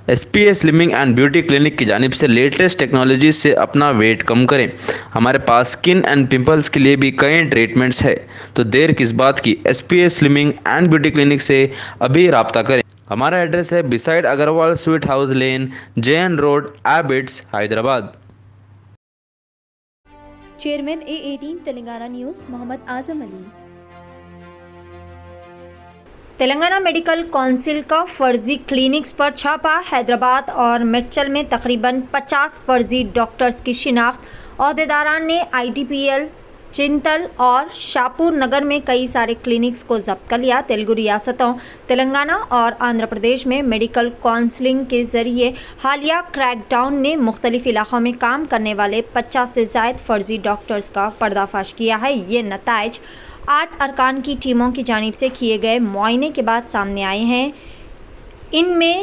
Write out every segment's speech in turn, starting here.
SPA slimming and beauty clinic की जानिब से लेटेस्ट टेक्नोलॉजी से अपना वेट कम करें। हमारे पास स्किन एंड पिंपल्स के लिए भी कई ट्रीटमेंट्स है, तो देर किस बात की। SPA slimming and beauty clinic से अभी रब्ता करें। हमारा एड्रेस है beside Agarwal sweet house lane, JN road, Abids, Hyderabad. Chairman A18 Telangana news Mohammed Azam Ali. Telangana medical council का फर्जी क्लिनिक्स पर छापा। हैदराबाद और मेडचल में तकरीबन 50 फर्जी डॉक्टर्स की शिनाख्त। अहदेदारान ने ITPL, चिंतल और शाहपुर नगर में कई सारे क्लिनिक्स को जब्त कर लिया। तेलुगु रियासतों तेलंगाना और आंध्र प्रदेश में मेडिकल काउंसलिंग के जरिए हालिया क्रैकडाउन ने मुख्तलिफ इलाकों में काम करने वाले 50 से ज़ायद फर्जी डॉक्टर्स का पर्दाफाश किया है। ये नताइज 8 अरकान की टीमों की जानिब से किए गए मुआयने के बाद सामने आए हैं। इनमें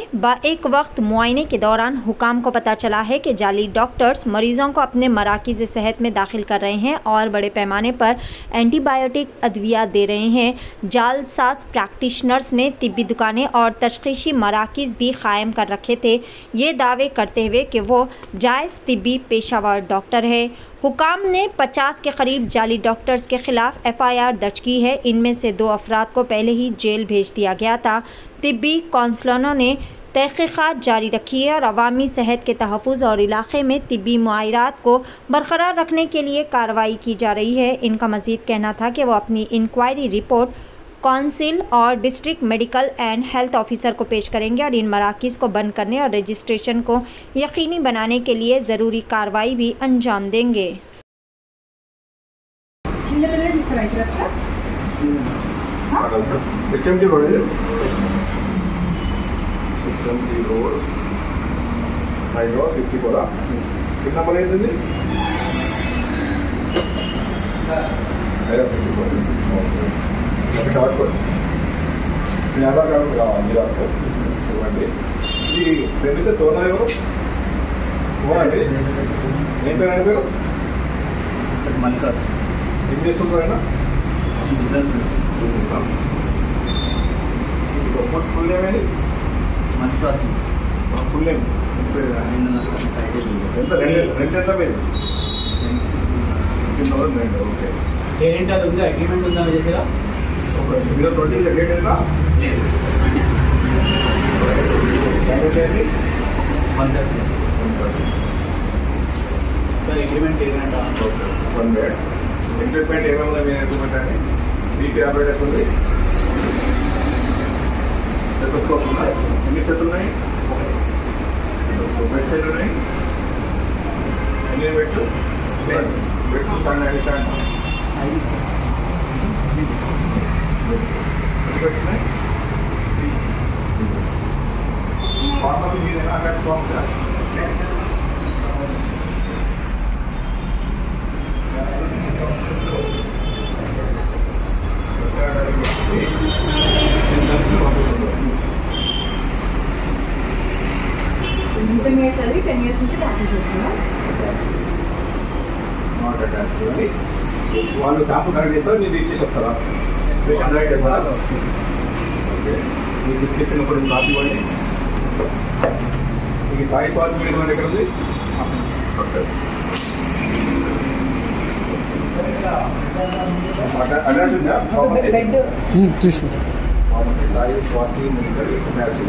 एक वक्त मुआयने के दौरान हुकाम को पता चला है कि जाली डॉक्टर्स मरीज़ों को अपने मराकिज़ सेहत में दाखिल कर रहे हैं और बड़े पैमाने पर एंटीबायोटिक अद्वियात दे रहे हैं। जालसाज प्रैक्टिशनर्स ने तिब्बी दुकानें और तशख़ीसी मराकिज़ भी कायम कर रखे थे, ये दावे करते हुए कि वो जायज़ तिब्बी पेशावर डॉक्टर है। हुकाम ने 50 के करीब जाली डॉक्टर्स के ख़िलाफ़ FIR दर्ज की है। इनमें से 2 अफराद को पहले ही जेल भेज दिया गया था। तिब्बी काउंसलरों ने तहक़ीक़ात जारी रखी है और अवामी सेहत के तहफ़्फ़ुज़ और इलाक़े में तिब्बी मुआयरात को बरकरार रखने के लिए कार्रवाई की जा रही है। इनका मज़ीद कहना था कि वो अपनी इंक्वायरी रिपोर्ट काउंसिल और district medical and health officer को पेश करेंगे और इन मराकिज़ को बंद करने और रजिस्ट्रेशन को यकीनी बनाने के लिए ज़रूरी कार्रवाई भी अंजाम देंगे। ఆధార్ కార్డు కావాలి జిరాక్స్ ఇవ్వండి. ఈ ప్రెమిసెస్ ఓనర్ ఎవరు? ఓనండి. ఏం పేరు? ఆయన పేరు మల్లికార్జున్. ఏం చేస్తుంటారు ఆయన? బిజినెస్. ఫుల్ నేమ్ ఏంటి? మల్లికార్జున్. ఫుల్ నేమ్ ఎంత? రెంట్ ఎంత మీరు? ఓకే. ఏంటి అది ఉందా? అగ్రిమెంట్ ఉందా మీ దగ్గర? మీరు 20 డేట్ ఎంత? లేదు. అగ్రిమెంట్ ఏమైనా 1 బెడ్ ఇన్వెస్ట్మెంట్ ఏమైనా మీరు ఇంప్లిమెంట్ అని బీపీ ఆపరేటర్స్ ఉంది. స్టెథోస్కోప్ ఉన్నాయి. ఎన్ని సెట్లు ఉన్నాయి? బెడ్ సెట్ ఉన్నాయి. ఎన్ని బెడ్స్? బెడ్స్ స్టాండ్ फार्मेसी भी देना अगर तो हम ఇంటర్మీడియట్ చదివి 10 years నుంచి ప్రాక్టీస్ చేస్తున్నాం. నాట్ అటాచ్ అని వాళ్ళు శాంపుల్ కలెక్ట్ చేస్తారు, మీరు ఇచ్చేసి వస్తారా? స్పెషల్ డైట్ ఇవ్వాలా? ఓకే. మీకు చెప్పినప్పుడు కాపీ ఇవ్వండి. మీకు సాయి స్వాతి మీరు మన దగ్గర ఉంది. ఓకే. అడ్రస్ ఉందా? Bed pharmacy Sai Swathi medical match